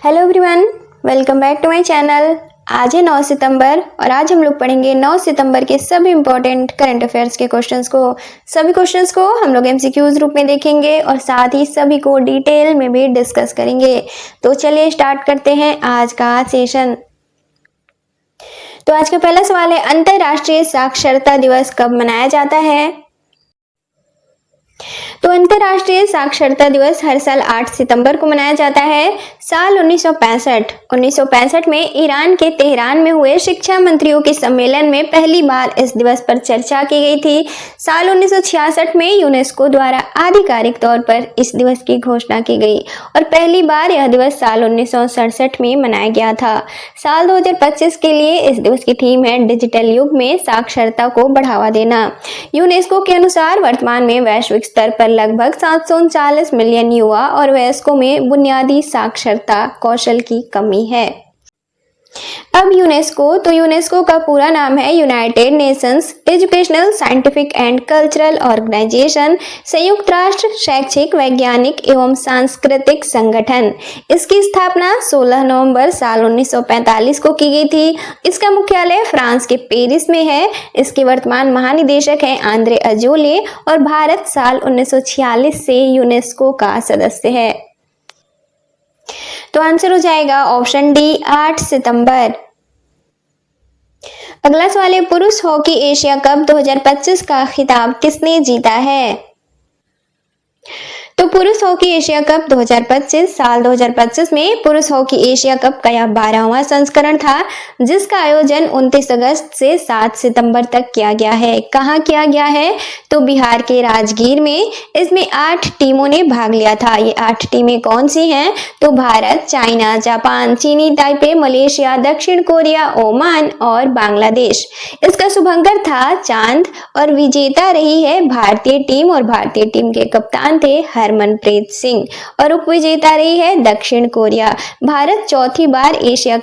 Hello everyone, welcome back to my channel. आज है 9 सितंबर और आज हम लोग पढ़ेंगे 9 सितंबर के सभी इंपॉर्टेंट करंट अफेयर्स के क्वेश्चंस को। सभी क्वेश्चंस को हम लोग एमसीक्यूज रूप में देखेंगे और साथ ही सभी को डिटेल में भी डिस्कस करेंगे। तो चलिए स्टार्ट करते हैं आज का सेशन। तो आज का पहला सवाल है, अंतर्राष्ट्रीय साक्षरता दिवस कब मनाया जाता है? तो अंतर्राष्ट्रीय साक्षरता दिवस हर साल 8 सितंबर को मनाया जाता है। साल 1965 में ईरान के तेहरान में हुए शिक्षा मंत्रियों के सम्मेलन में पहली बार इस दिवस पर चर्चा की गई थी। साल 1966 में यूनेस्को द्वारा आधिकारिक तौर पर इस दिवस की घोषणा की गई और पहली बार यह दिवस साल 1967 में मनाया गया था। साल 2025 के लिए इस दिवस की थीम है डिजिटल युग में साक्षरता को बढ़ावा देना। यूनेस्को के अनुसार वर्तमान में वैश्विक स्तर पर लगभग 739 मिलियन युवा और वयस्कों में बुनियादी साक्षरता कौशल की कमी है। अब यूनेस्को का पूरा नाम है United Nations Educational Scientific and Cultural Organization, संयुक्त राष्ट्र शैक्षिक वैज्ञानिक एवं सांस्कृतिक संगठन। इसकी स्थापना 16 नवंबर साल 1945 को की गई थी। इसका मुख्यालय फ्रांस के पेरिस में है। इसके वर्तमान महानिदेशक हैं आंद्रे अजोले और भारत साल 1946 से यूनेस्को का सदस्य है। तो आंसर हो जाएगा ऑप्शन डी 8 सितंबर। अगला सवाल है, पुरुष हॉकी एशिया कप 2025 का खिताब किसने जीता है? तो पुरुष हॉकी एशिया कप 2025 साल 2025 में पुरुष हॉकी एशिया कप का यह 12वां संस्करण था, जिसका आयोजन 29 अगस्त से 7 सितंबर तक किया गया है। कहाँ किया गया है? तो बिहार के राजगीर में। इसमें 8 टीमों ने भाग लिया था। ये 8 टीमें कौन सी हैं? तो भारत, चाइना, जापान, चीनी ताइपे, मलेशिया, दक्षिण कोरिया, ओमान और बांग्लादेश। इसका शुभंकर था चांद और विजेता रही है भारतीय टीम और भारतीय टीम के कप्तान थे हरमनप्रीत सिंह और उपविजेता रही है दक्षिण कोरिया। भारत चौथी बार एशिया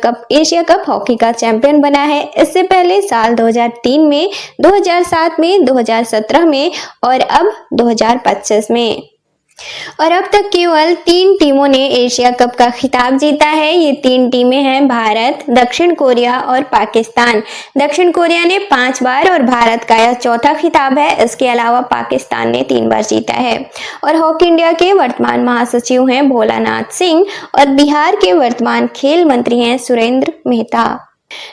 कप हॉकी का चैंपियन बना है। इससे पहले साल 2003 में, 2007 में, 2017 में और अब 2025 में। और अब तक केवल 3 टीमों ने एशिया कप का खिताब जीता है। ये 3 टीमें हैं भारत, दक्षिण कोरिया और पाकिस्तान। दक्षिण कोरिया ने 5 बार और भारत का यह चौथा खिताब है। इसके अलावा पाकिस्तान ने 3 बार जीता है। और हॉकी इंडिया के वर्तमान महासचिव हैं भोलानाथ सिंह और बिहार के वर्तमान खेल मंत्री हैं सुरेंद्र मेहता।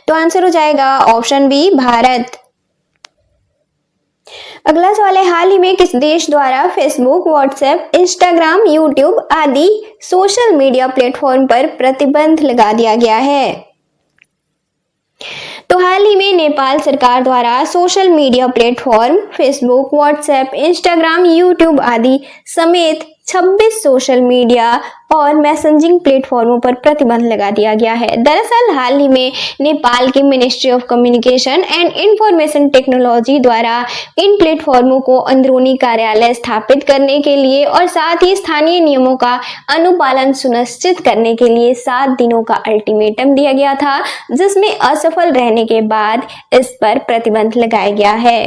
तो आंसर हो जाएगा ऑप्शन बी भारत। अगला सवाल है, हाल ही में किस देश द्वारा फेसबुक, व्हाट्सएप, इंस्टाग्राम, यूट्यूब आदि सोशल मीडिया प्लेटफॉर्म पर प्रतिबंध लगा दिया गया है? तो हाल ही में नेपाल सरकार द्वारा social media platform Facebook, WhatsApp, Instagram, YouTube आदि समेत 26 सोशल मीडिया और मैसेजिंग प्लेटफॉर्मों पर प्रतिबंध लगा दिया गया है। दरअसल हाल ही में नेपाल की ministry of communication and information technology द्वारा इन प्लेटफॉर्मों को अंदरूनी कार्यालय स्थापित करने के लिए और साथ ही स्थानीय नियमों का अनुपालन सुनिश्चित करने के लिए 7 दिनों का अल्टीमेटम दिया गया था, जिसमें असफल रहने के बाद इस पर प्रतिबंध लगाया गया है।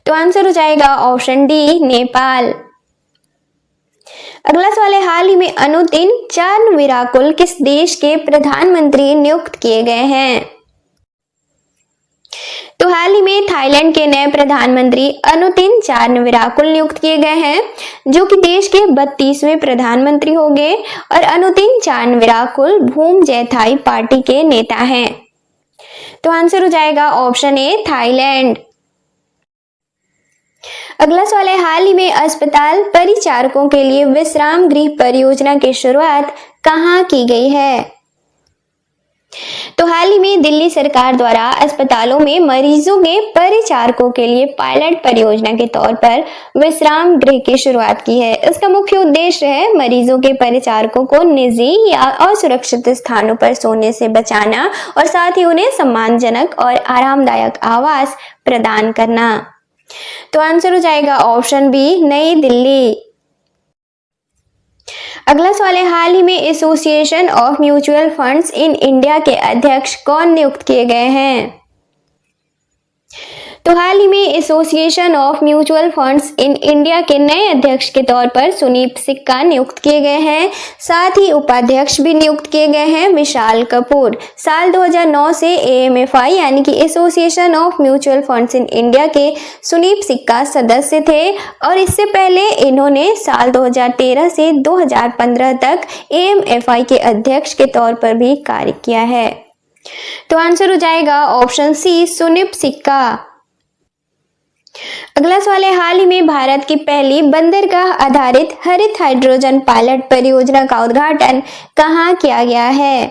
तो आंसर हो जाएगा ऑप्शन डी नेपाल। अगला सवाल है, हाल ही में अनुदिन चारनविराकुल किस देश के प्रधानमंत्री नियुक्त किए गए हैं? तो हाल ही में थाईलैंड के नए प्रधानमंत्री अनुदिन चारनविराकुल नियुक्त किए गए हैं, जो कि देश के 32वें प्रधानमंत्री होंगे। और अनुदिन चारनविराकुल भूमजेथाई पार्टी के नेता हैं। तो आंसर हो जाएगा ऑप्शन ए थाईलैंड। अगला सवाल है, हाल ही में अस्पताल परिचारकों के लिए विश्राम गृह परियोजना की शुरुआत कहाँ की गई है? तो हाल ही में दिल्ली सरकार द्वारा अस्पतालों में मरीजों के परिचारकों के लिए पायलट परियोजना के तौर पर विश्राम गृह की शुरुआत की है। इसका मुख्य उद्देश्य है मरीजों के परिचारकों को निजी या असुरक्षित स्थानों पर सोने से बचाना और साथ ही उन्हें सम्मानजनक और आरामदायक आवास प्रदान करना। तो आंसर हो जाएगा ऑप्शन बी नई दिल्ली। अगला सवाल है, हाल ही में association of mutual funds in India के अध्यक्ष कौन नियुक्त किए गए हैं? तो हाल ही में association of mutual funds in India के नए अध्यक्ष के तौर पर सुनीप सिक्का नियुक्त किए गए हैं। साथ ही उपाध्यक्ष भी नियुक्त किए गए हैं विशाल कपूर। साल 2009 से एएमएफआई यानी कि association of mutual funds in India के सुनीप सिक्का सदस्य थे और इससे पहले इन्होंने साल 2013 से 2015 तक एएमएफआई के अध्यक्ष के तौर पर भी कार्य किया है। तो आंसर हो जाएगा ऑप्शन सी सुनीप सिक्का। अगला सवाल है, हाल ही में भारत की पहली बंदरगाह आधारित हरित हाइड्रोजन पायलट परियोजना का उद्घाटन कहां किया गया है?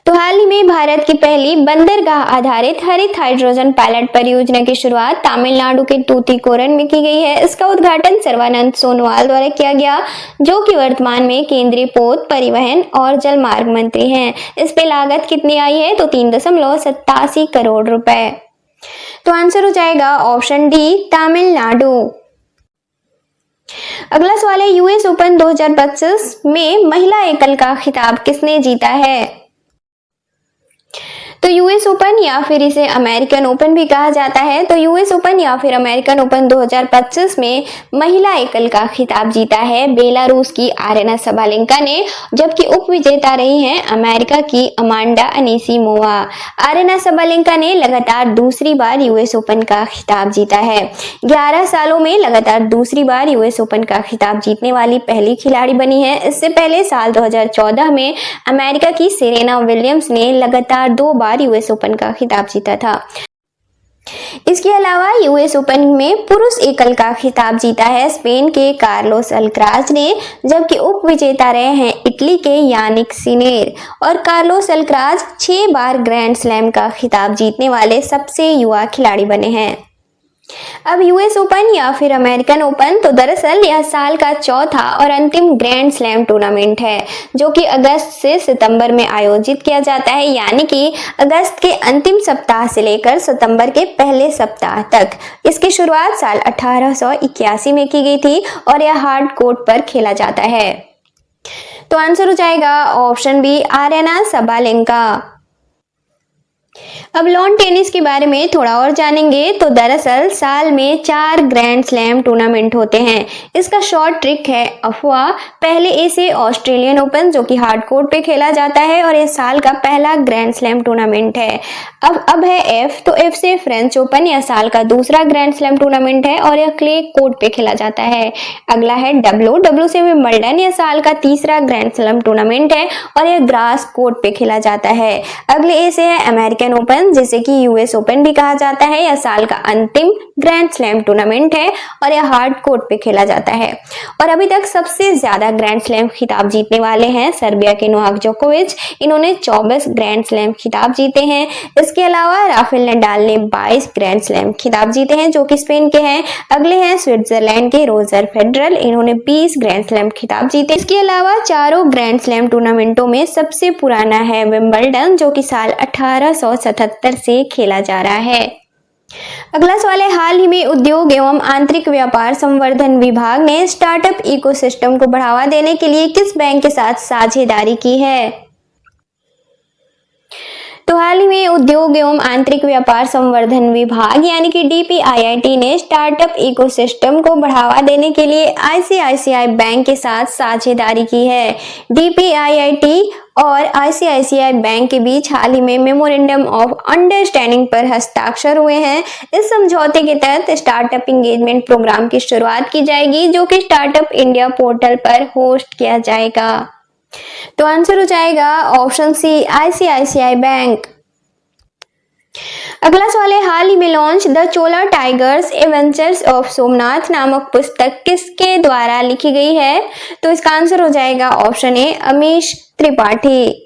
तो हाल ही में भारत की पहली बंदरगाह आधारित हरित हाइड्रोजन पायलट परियोजना की शुरुआत तमिलनाडु के तूतीकोरन में की गई है। इसका उद्घाटन सर्बानंद सोनोवाल द्वारा किया गया, जो कि वर्तमान में केंद्रीय पोत, परिवहन और जलमार्ग मंत्री हैं। इस पे लागत कितनी आई है? तो 3.87 करोड़ रुपए। तो आंसर हो जाएगा ऑप्शन डी तमिलनाडु। अगला सवाल है, यूएस ओपन 2025 में महिला एकल का खिताब किसने जीता है? तो यूएस ओपन या फिर इसे अमेरिकन ओपन भी कहा जाता है। तो यूएस ओपन या फिर अमेरिकन ओपन 2025 में महिला एकल का खिताब जीता है बेलारूस की आरेना सबालेंका ने, जबकि उप विजेता रही हैं अमेरिका की अमांडा अनीसिमोवा। आरेना सबालेंका ने लगातार दूसरी बार यूएस ओपन का खिताब जीता है। 11 सालों में लगातार दूसरी बार यूएस ओपन का खिताब जीतने वाली पहली खिलाड़ी बनी है। इससे पहले साल 2014 में अमेरिका की सेरेना विलियम्स ने लगातार 2 बार यूएस ओपन का खिताब जीता था। इसके अलावा यूएस ओपन में पुरुष एकल का खिताब जीता है स्पेन के कार्लोस अल्कराज ने, जबकि उप विजेता रहे हैं इटली के यानिक सिनेर। और कार्लोस अल्कराज 6 बार ग्रैंड स्लैम का खिताब जीतने वाले सबसे युवा खिलाड़ी बने हैं। अब यूएस ओपन या फिर अमेरिकन ओपन, तो दरअसल यह साल का चौथा और अंतिम ग्रैंड स्लैम टूर्नामेंट है, जो कि अगस्त से सितंबर में आयोजित किया जाता है, यानी कि अगस्त के अंतिम सप्ताह से लेकर सितंबर के पहले सप्ताह तक। इसकी शुरुआत साल 1881 में की गई थी और यह हार्ड कोर्ट पर खेला जाता है। तो आंसर हो जाएगा ऑप्शन बी आरेना सबालेंका। अब लॉन टेनिस के बारे में थोड़ा और जानेंगे। तो दरअसल साल में 4 ग्रैंड स्लैम टूर्नामेंट होते हैं। इसका शॉर्ट ट्रिक है अफवाह। पहले इसे ऑस्ट्रेलियन ओपन, जो कि हार्ड कोर्ट पे खेला जाता है और यह साल का पहला ग्रैंड स्लैम टूर्नामेंट है। अब है एफ, तो एफ से फ्रेंच ओपन, यह साल का दूसरा ग्रैंड स्लैम टूर्नामेंट है और यह क्ले कोर्ट पे खेला जाता है। अगला है डब्ल्यू, डब्ल्यू से विंबलडन, यह साल का तीसरा ग्रैंड स्लैम टूर्नामेंट है और यह ग्रास कोर्ट पे खेला जाता है। अगले ए से है अमेरिकन ओपन, जिसे कि यूएस ओपन भी कहा जाता है। यह साल का अंतिम ग्रैंड स्लैम टूर्नामेंट है और यह हार्ड कोर्ट पे खेला जाता है। और अभी तक सबसे ज्यादा ग्रैंड स्लैम खिताब जीतने वाले हैं सर्बिया के नोवाक जोकोविच। इन्होंने 24 ग्रैंड स्लैम खिताब जीते हैं। इसके अलावा राफेल नडाल ने 22 ग्रैंड स्लैम खिताब जीते हैं, जो कि स्पेन के हैं। अगले हैं स्विट्जरलैंड के रोजर फेडरल, इन्होंने 20 ग्रैंड स्लैम खिताब जीते। इसके अलावा चारों ग्रैंड स्लैम टूर्नामेंटों में सबसे पुराना है विंबलडन, जो कि साल 1877 से खेला जा रहा है। अगला सवाल है, हाल ही में उद्योग एवं आंतरिक व्यापार संवर्धन विभाग ने स्टार्टअप इकोसिस्टम को बढ़ावा देने के लिए किस बैंक के साथ साझेदारी की है? तो हाल ही में उद्योग एवं आंतरिक व्यापार संवर्धन विभाग यानी कि डीपीआईआईटी ने स्टार्टअप इकोसिस्टम को बढ़ावा देने के लिए आईसीआईसीआई बैंक के साथ साझेदारी की है। डीपीआईआईटी और आईसीआईसीआई बैंक के बीच हाल ही में मेमोरेंडम ऑफ अंडरस्टैंडिंग पर हस्ताक्षर हुए हैं। इस समझौते के तहत स्टार्टअप एंगेजमेंट प्रोग्राम की शुरुआत की जाएगी, जो कि स्टार्टअप इंडिया पोर्टल पर होस्ट किया जाएगा। तो आंसर हो जाएगा ऑप्शन सी आईसीआईसीआई बैंक। अगला सवाल है, हाल ही में launch the Chola tigers adventures of Somnath नामक पुस्तक किसके द्वारा लिखी गई है? तो इसका आंसर हो जाएगा ऑप्शन ए अमीश त्रिपाठी।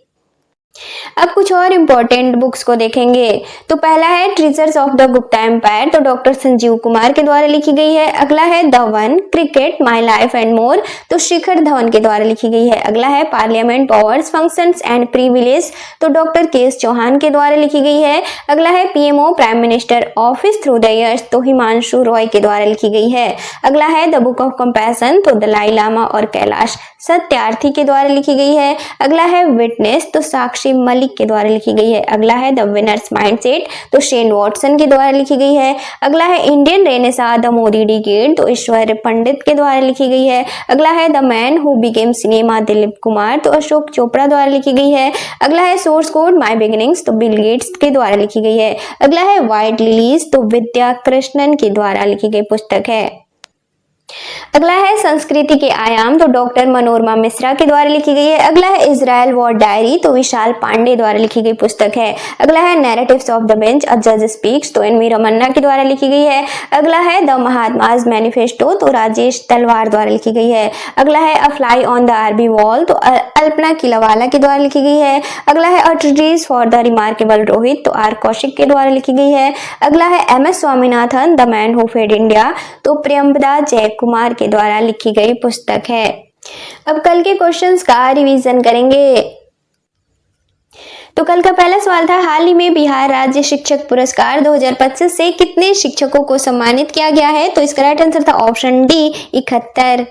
अब कुछ और इम्पोर्टेंट बुक्स को देखेंगे। तो पहला है treasures of the Gupta empire, तो डॉक्टर संजीव कुमार के द्वारा लिखी गई है। अगला है the one, cricket, my life and more, तो शिखर धवन के द्वारा लिखी गई है। अगला है parliament powers, functions and privilege, तो डॉक्टर केएस चौहान के द्वारा लिखी गई है। अगला है PMO, prime minister office through the years, तो हिमांशु रॉय के द्वारा लिखी गई है। अगला है द बुक ऑफ कंपैशन, तो दलाई लामा और कैलाश सत्यार्थी के द्वारा लिखी गई है। अगला है विटनेस, तो साक्षी साक्षी मलिक के द्वारा लिखी गई है। अगला है द विनर्स माइंडसेट, तो शेन वॉटसन के द्वारा लिखी गई है। अगला है Indian renaissance the Modi decade, तो ईश्वर पंडित के द्वारा लिखी गई है। अगला है the man who became cinema Dilip Kumar, तो अशोक चोपड़ा द्वारा लिखी गई है। अगला है सोर्स कोड माय बिगिनिंग्स, तो बिल गेट्स के द्वारा लिखी गई है। अगला है व्हाइट लिलीज, तो विद्या कृष्णन के द्वारा लिखी गई पुस्तक है। अगला है संस्कृति के आयाम, तो डॉक्टर मनोरमा मिश्रा के द्वारा लिखी गई है। अगला है इजराइल वॉर डायरी, तो विशाल पांडे द्वारा लिखी गई पुस्तक है। अगला है नैरेटिव्स ऑफ द बेंच अ जज स्पीक्स, तो एन.वी. रमन्ना के द्वारा लिखी गई है। अगला है द महात्माज मैनिफेस्टो, तो राजेश तलवार द्वारा लिखी गई है। अगला है a fly on the RB wall, तो अल्पना किलावाला के द्वारा लिखी गई है। अगला है a treatise for the remarkable Rohit, तो आर कौशिक के द्वारा लिखी गई है। अगला है MS. Swaminathan the man who fed India, तो प्रियंवदा जयकुमार के द्वारा लिखी गई पुस्तक है। अब कल के क्वेश्चंस का रिवीजन करेंगे। तो कल का पहला सवाल था, हाल ही में बिहार राज्य शिक्षक पुरस्कार 2025 से कितने शिक्षकों को सम्मानित किया गया है? तो इसका राइट आंसर था ऑप्शन डी 71।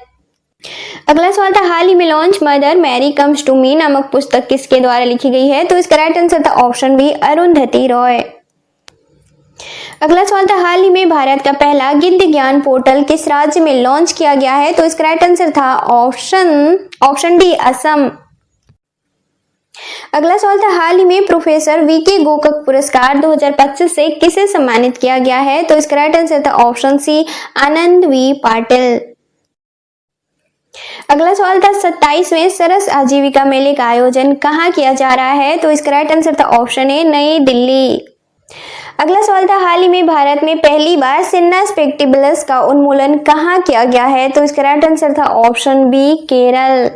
अगला सवाल था, हाल ही में launch Mother Mary comes to me नामक पुस्तक किसके द्वारा लिखी गई है? तो इसका राइट आंसर था ऑप्शन बी अरुंधति रॉय। अगला सवाल था, हाल ही में भारत का पहला गिद्ध ज्ञान पोर्टल किस राज्य में लॉन्च किया गया है? तो इसका राइट आंसर था ऑप्शन डी असम। अगला सवाल था, हाल ही में प्रोफेसर वीके गोकक पुरस्कार 2025 से किसे सम्मानित किया गया है? तो इसका राइट आंसर था option C Anand V Patil. अगला सवाल था, 27वें सरस आजीविका मेले का आयोजन कहाँ किया जा रहा है? तो इसका राइट आंसर था ऑप्शन ए नई दिल्ली। अगला सवाल था, हाल ही में भारत में पहली बार सिन्ना स्पेक्टिबलस का उन्मूलन कहाँ किया गया है? तो इसका राइट आंसर था ऑप्शन बी केरल।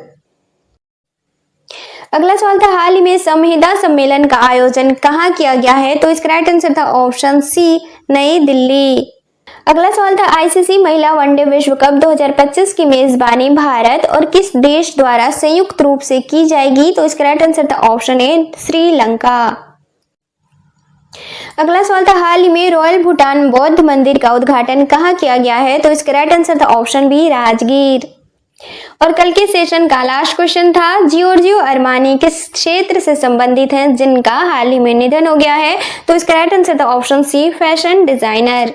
अगला सवाल था, हाल ही में संविदा सम्मेलन का आयोजन कहाँ किया गया है? तो इसका राइट आंसर था ऑप्शन सी नई दिल्ली। अगला सवाल था, आईसीसी महिला वनडे विश्व कप 2025 की मेजबानी भारत और किस देश द्वारा संयुक्त रूप से की जाएगी? तो इसका राइट आंसर था ऑप्शन ए श्रीलंका। अगला सवाल था, हाल ही में रॉयल भूटान बौद्ध मंदिर का उद्घाटन कहाँ किया गया है? तो इसका राइट आंसर था ऑप्शन बी राजगीर। और कल के सेशन का लास्ट क्वेश्चन था, जियोर्जियो अरमानी किस क्षेत्र से संबंधित हैं जिनका हाल ही में निधन हो गया है? तो इसका राइट आंसर था ऑप्शन सी फैशन डिजाइनर।